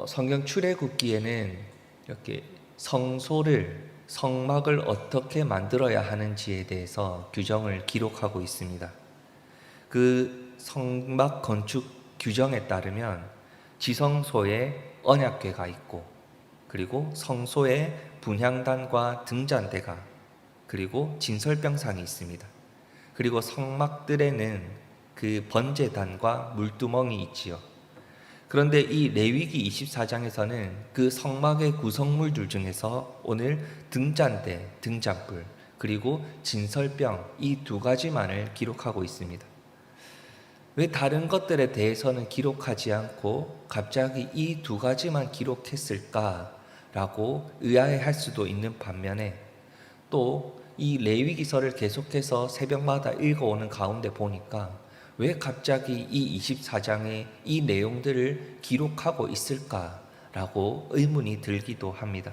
성경 출애굽기에는 이렇게 성막을 어떻게 만들어야 하는지에 대해서 규정을 기록하고 있습니다. 그 성막 건축 규정에 따르면 지성소에 언약궤가 있고, 그리고 성소에 분향단과 등잔대가, 그리고 진설병상이 있습니다. 그리고 성막들에는 그 번제단과 물두멍이 있지요. 그런데 이 레위기 24장에서는 그 성막의 구성물들 중에서 오늘 등잔대, 등잔불, 그리고 진설병 이 두 가지만을 기록하고 있습니다. 왜 다른 것들에 대해서는 기록하지 않고 갑자기 이 두 가지만 기록했을까라고 의아해할 수도 있는 반면에, 또 이 레위기서를 계속해서 새벽마다 읽어오는 가운데 보니까 왜 갑자기 이 24장에 이 내용들을 기록하고 있을까라고 의문이 들기도 합니다.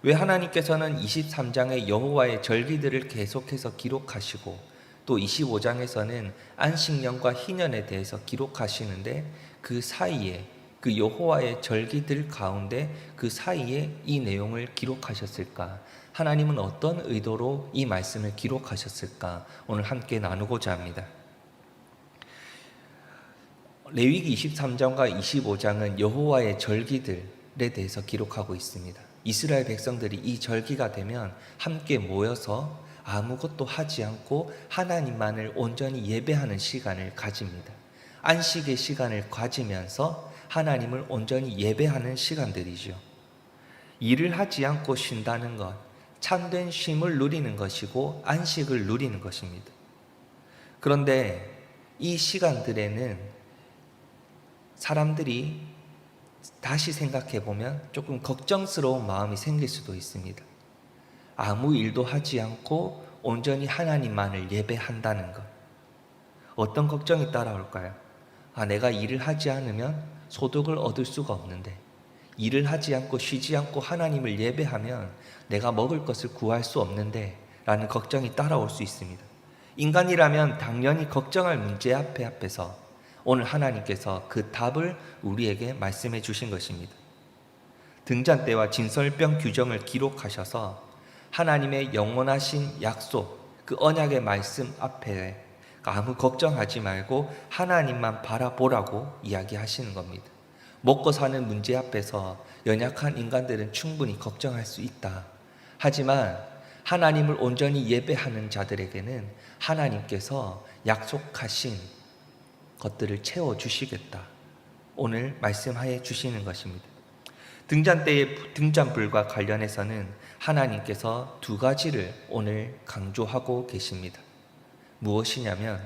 왜 하나님께서는 23장에 여호와의 절기들을 계속해서 기록하시고 또 25장에서는 안식년과 희년에 대해서 기록하시는데 그 사이에, 그 여호와의 절기들 가운데 그 사이에 이 내용을 기록하셨을까? 하나님은 어떤 의도로 이 말씀을 기록하셨을까? 오늘 함께 나누고자 합니다. 레위기 23장과 25장은 여호와의 절기들에 대해서 기록하고 있습니다. 이스라엘 백성들이 이 절기가 되면 함께 모여서 아무것도 하지 않고 하나님만을 온전히 예배하는 시간을 가집니다. 안식의 시간을 가지면서 하나님을 온전히 예배하는 시간들이죠. 일을 하지 않고 쉰다는 것, 참된 쉼을 누리는 것이고 안식을 누리는 것입니다. 그런데 이 시간들에는 사람들이 다시 생각해 보면 조금 걱정스러운 마음이 생길 수도 있습니다. 아무 일도 하지 않고 온전히 하나님만을 예배한다는 것. 어떤 걱정이 따라올까요? 내가 일을 하지 않으면 소득을 얻을 수가 없는데, 일을 하지 않고 쉬지 않고 하나님을 예배하면 내가 먹을 것을 구할 수 없는데 라는 걱정이 따라올 수 있습니다. 인간이라면 당연히 걱정할 문제 앞에서 오늘 하나님께서 그 답을 우리에게 말씀해 주신 것입니다. 등잔대와 진설병 규정을 기록하셔서 하나님의 영원하신 약속, 그 언약의 말씀 앞에 아무 걱정하지 말고 하나님만 바라보라고 이야기하시는 겁니다. 먹고 사는 문제 앞에서 연약한 인간들은 충분히 걱정할 수 있다. 하지만 하나님을 온전히 예배하는 자들에게는 하나님께서 약속하신 것들을 채워주시겠다. 오늘 말씀하여 주시는 것입니다. 등잔대의 등잔불과 관련해서는 하나님께서 두 가지를 오늘 강조하고 계십니다. 무엇이냐면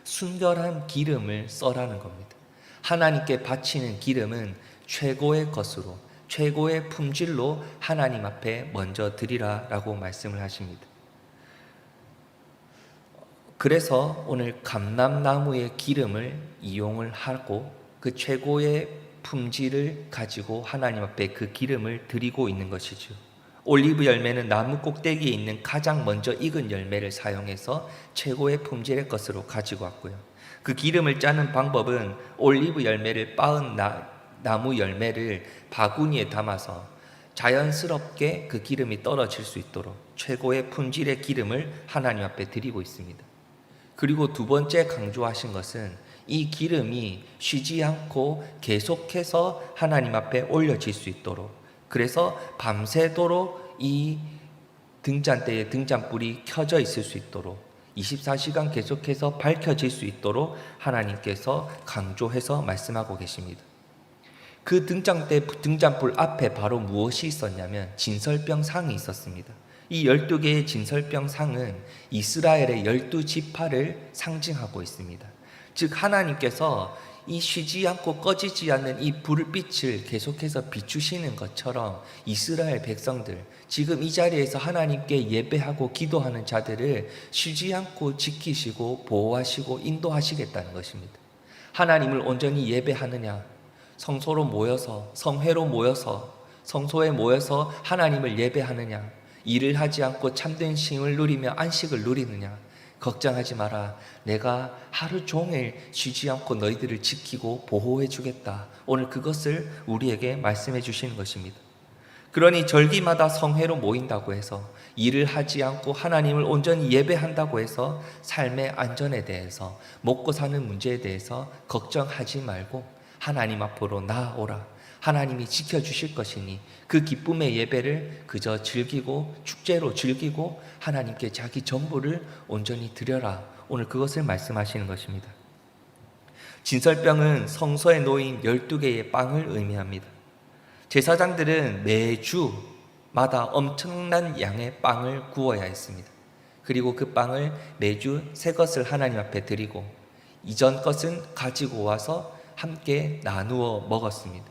순결한 기름을 써라는 겁니다. 하나님께 바치는 기름은 최고의 것으로, 최고의 품질로 하나님 앞에 먼저 드리라 라고 말씀을 하십니다. 그래서 오늘 감람나무의 기름을 이용을 하고 그 최고의 품질을 가지고 하나님 앞에 그 기름을 드리고 있는 것이죠. 올리브 열매는 나무 꼭대기에 있는 가장 먼저 익은 열매를 사용해서 최고의 품질의 것으로 가지고 왔고요. 그 기름을 짜는 방법은 올리브 열매를 빻은 나무 열매를 바구니에 담아서 자연스럽게 그 기름이 떨어질 수 있도록 최고의 품질의 기름을 하나님 앞에 드리고 있습니다. 그리고 두 번째 강조하신 것은 이 기름이 쉬지 않고 계속해서 하나님 앞에 올려질 수 있도록, 그래서 밤새도록 이 등잔대에 등잔불이 켜져 있을 수 있도록 24시간 계속해서 밝혀질 수 있도록 하나님께서 강조해서 말씀하고 계십니다. 그 등잔불 앞에 바로 무엇이 있었냐면 진설병 상이 있었습니다. 이 12개의 진설병 상은 이스라엘의 12지파를 상징하고 있습니다. 즉 하나님께서 이 쉬지 않고 꺼지지 않는 이 불빛을 계속해서 비추시는 것처럼 이스라엘 백성들, 지금 이 자리에서 하나님께 예배하고 기도하는 자들을 쉬지 않고 지키시고 보호하시고 인도하시겠다는 것입니다. 하나님을 온전히 예배하느냐, 성소로 모여서, 성회로 모여서, 성소에 모여서 하나님을 예배하느냐, 일을 하지 않고 참된 쉼을 누리며 안식을 누리느냐, 걱정하지 마라. 내가 하루 종일 쉬지 않고 너희들을 지키고 보호해 주겠다. 오늘 그것을 우리에게 말씀해 주시는 것입니다. 그러니 절기마다 성회로 모인다고 해서 일을 하지 않고 하나님을 온전히 예배한다고 해서 삶의 안전에 대해서 먹고 사는 문제에 대해서 걱정하지 말고 하나님 앞으로 나아오라. 하나님이 지켜주실 것이니 그 기쁨의 예배를 그저 즐기고 축제로 즐기고 하나님께 자기 전부를 온전히 드려라. 오늘 그것을 말씀하시는 것입니다. 진설병은 성소에 놓인 12개의 빵을 의미합니다. 제사장들은 매주마다 엄청난 양의 빵을 구워야 했습니다. 그리고 그 빵을 매주 새 것을 하나님 앞에 드리고 이전 것은 가지고 와서 함께 나누어 먹었습니다.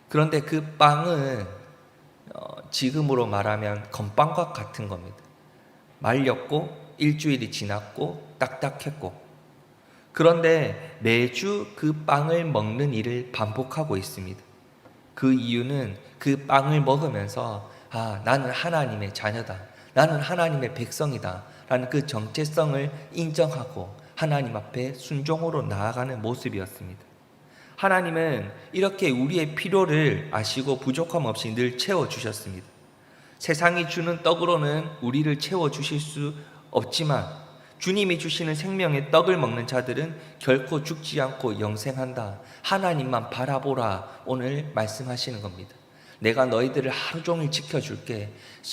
그런데 그 빵은 지금으로 말하면 건빵과 같은 겁니다. 말렸고 일주일이 지났고 딱딱했고, 그런데 매주 그 빵을 먹는 일을 반복하고 있습니다. 그 이유는 그 빵을 먹으면서 나는 하나님의 자녀다, 나는 하나님의 백성이다 라는 그 정체성을 인정하고 하나님 앞에 순종으로 나아가는 모습이었습니다. 하나님은 이렇게 우리의 필요를 아시고 부족함 없이 늘 채워주셨습니다. 세상이 주는 떡으로는 우리를 채워주실 수 없지만 주님이 주시는 생명의 떡을 먹는 자들은 결코 죽지 않고 영생한다. 하나님만 바라보라. 오늘 말씀하시는 겁니다. 내가 너희들을 하루 종일 지켜줄게.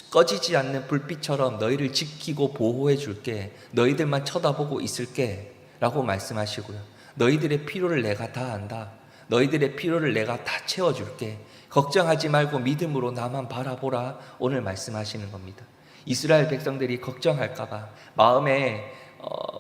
꺼지지 않는 불빛처럼 너희를 지키고 보호해 줄게. 너희들만 쳐다보고 있을게 라고 말씀하시고요. 너희들의 필요를 내가 다 안다. 너희들의 필요를 내가 다 채워줄게. 걱정하지 말고 믿음으로 나만 바라보라. 오늘 말씀하시는 겁니다. 이스라엘 백성들이 걱정할까봐, 마음에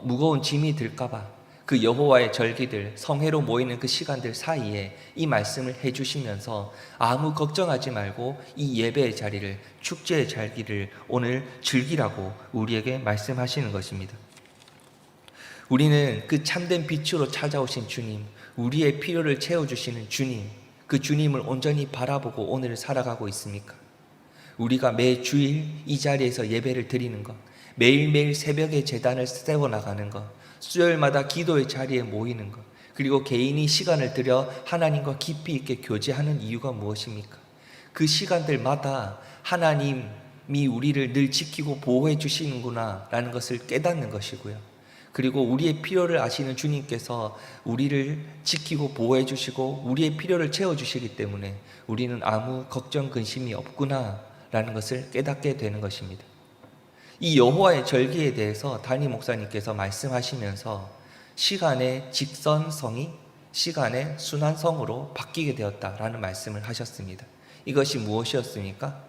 무거운 짐이 들까봐 그 여호와의 절기들, 성회로 모이는 그 시간들 사이에 이 말씀을 해주시면서 아무 걱정하지 말고 이 예배의 자리를, 축제의 자리를 오늘 즐기라고 우리에게 말씀하시는 것입니다. 우리는 그 참된 빛으로 찾아오신 주님, 우리의 필요를 채워주시는 주님, 그 주님을 온전히 바라보고 오늘을 살아가고 있습니까? 우리가 매주일 이 자리에서 예배를 드리는 것, 매일매일 새벽에 제단을 세워나가는 것, 수요일마다 기도의 자리에 모이는 것, 그리고 개인이 시간을 들여 하나님과 깊이 있게 교제하는 이유가 무엇입니까? 그 시간들마다 하나님이 우리를 늘 지키고 보호해 주시는구나 라는 것을 깨닫는 것이고요. 그리고 우리의 필요를 아시는 주님께서 우리를 지키고 보호해 주시고 우리의 필요를 채워주시기 때문에 우리는 아무 걱정 근심이 없구나 라는 것을 깨닫게 되는 것입니다. 이 여호와의 절기에 대해서 담임 목사님께서 말씀하시면서 시간의 직선성이 시간의 순환성으로 바뀌게 되었다라는 말씀을 하셨습니다. 이것이 무엇이었습니까?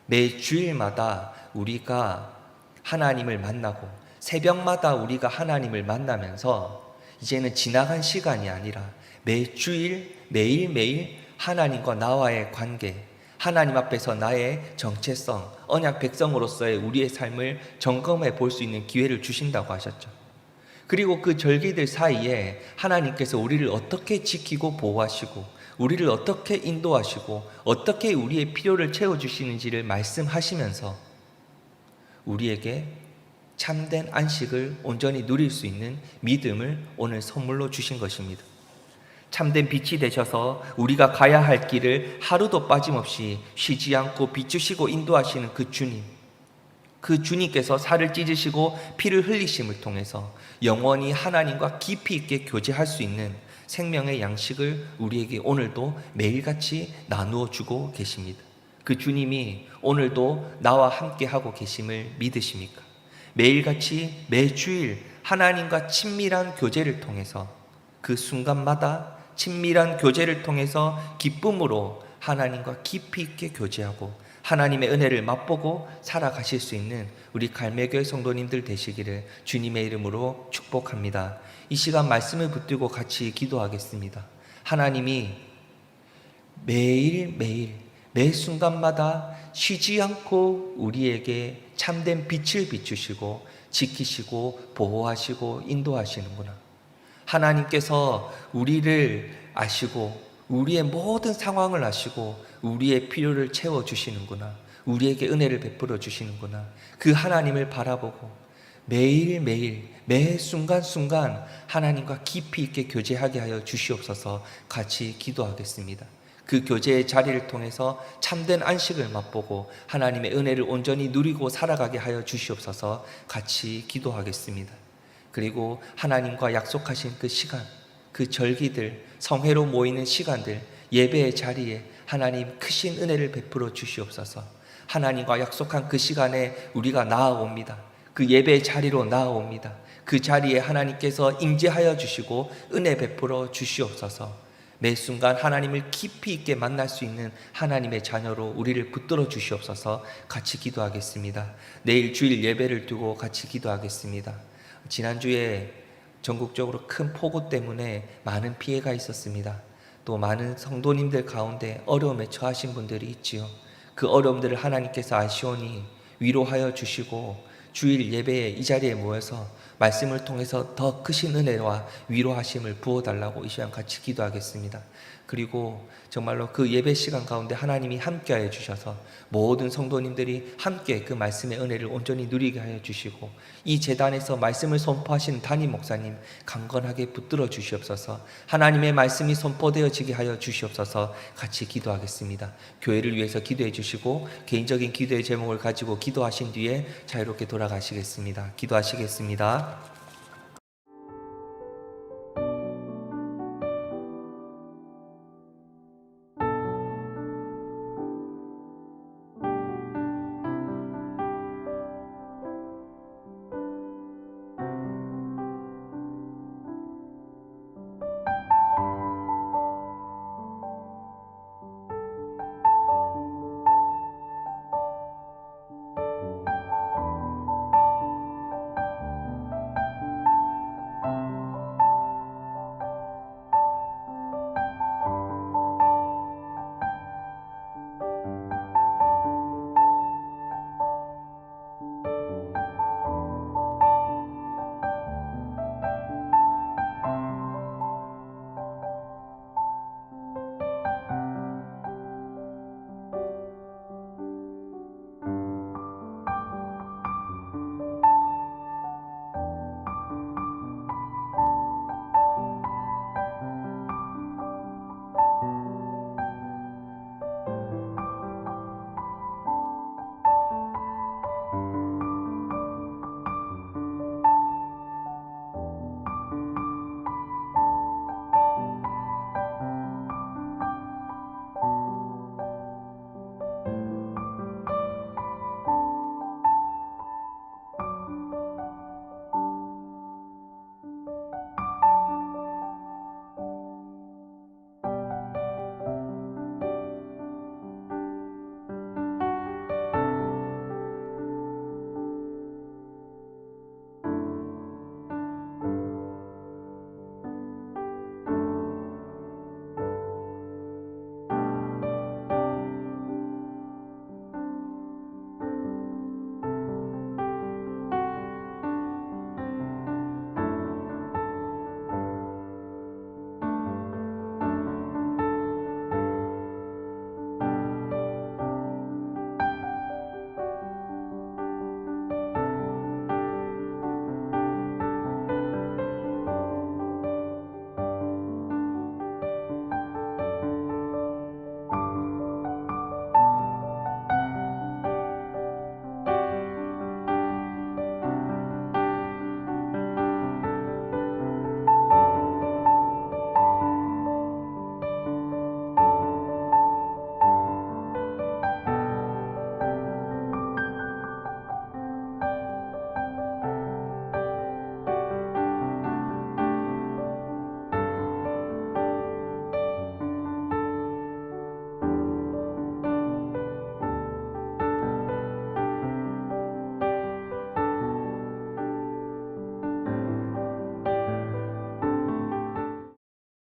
매 주일마다 우리가 하나님을 만나고 새벽마다 우리가 하나님을 만나면서 이제는 지나간 시간이 아니라 매 주일 매일매일 하나님과 나와의 관계, 하나님 앞에서 나의 정체성, 언약 백성으로서의 우리의 삶을 점검해 볼 수 있는 기회를 주신다고 하셨죠. 그리고 그 절기들 사이에 하나님께서 우리를 어떻게 지키고 보호하시고 우리를 어떻게 인도하시고 어떻게 우리의 필요를 채워주시는지를 말씀하시면서 우리에게 참된 안식을 온전히 누릴 수 있는 믿음을 오늘 선물로 주신 것입니다. 참된 빛이 되셔서 우리가 가야 할 길을 하루도 빠짐없이 쉬지 않고 비추시고 인도하시는 그 주님, 그 주님께서 살을 찢으시고 피를 흘리심을 통해서 영원히 하나님과 깊이 있게 교제할 수 있는 생명의 양식을 우리에게 오늘도 매일같이 나누어 주고 계십니다. 그 주님이 오늘도 나와 함께 하고 계심을 믿으십니까? 매일같이 매주일 하나님과 친밀한 교제를 통해서 그 순간마다 친밀한 교제를 통해서 기쁨으로 하나님과 깊이 있게 교제하고 하나님의 은혜를 맛보고 살아가실 수 있는 우리 갈매교회 성도님들 되시기를 주님의 이름으로 축복합니다. 이 시간 말씀을 붙들고 같이 기도하겠습니다. 하나님이 매일매일 매 순간마다 쉬지 않고 우리에게 참된 빛을 비추시고 지키시고 보호하시고 인도하시는구나. 하나님께서 우리를 아시고 우리의 모든 상황을 아시고 우리의 필요를 채워주시는구나. 우리에게 은혜를 베풀어 주시는구나. 그 하나님을 바라보고 매일매일 매 순간순간 하나님과 깊이 있게 교제하게 하여 주시옵소서. 같이 기도하겠습니다. 그 교제의 자리를 통해서 참된 안식을 맛보고 하나님의 은혜를 온전히 누리고 살아가게 하여 주시옵소서. 같이 기도하겠습니다. 그리고 하나님과 약속하신 그 시간, 그 절기들, 성회로 모이는 시간들, 예배의 자리에 하나님 크신 은혜를 베풀어 주시옵소서. 하나님과 약속한 그 시간에 우리가 나아옵니다. 그 예배의 자리로 나아옵니다. 그 자리에 하나님께서 임재하여 주시고 은혜 베풀어 주시옵소서. 매 순간 하나님을 깊이 있게 만날 수 있는 하나님의 자녀로 우리를 붙들어 주시옵소서. 같이 기도하겠습니다. 내일 주일 예배를 두고 같이 기도하겠습니다. 지난주에 전국적으로 큰 폭우 때문에 많은 피해가 있었습니다. 또 많은 성도님들 가운데 어려움에 처하신 분들이 있지요. 그 어려움들을 하나님께서 아시오니 위로하여 주시고 주일 예배에 이 자리에 모여서 말씀을 통해서 더 크신 은혜와 위로하심을 부어달라고 이 시간 같이 기도하겠습니다. 그리고 정말로 그 예배 시간 가운데 하나님이 함께하여 주셔서 모든 성도님들이 함께 그 말씀의 은혜를 온전히 누리게 하여 주시고 이 제단에서 말씀을 선포하신 담임 목사님 강건하게 붙들어 주시옵소서. 하나님의 말씀이 선포되어지게 하여 주시옵소서. 같이 기도하겠습니다. 교회를 위해서 기도해 주시고 개인적인 기도의 제목을 가지고 기도하신 뒤에 자유롭게 돌아가시겠습니다. 기도하시겠습니다.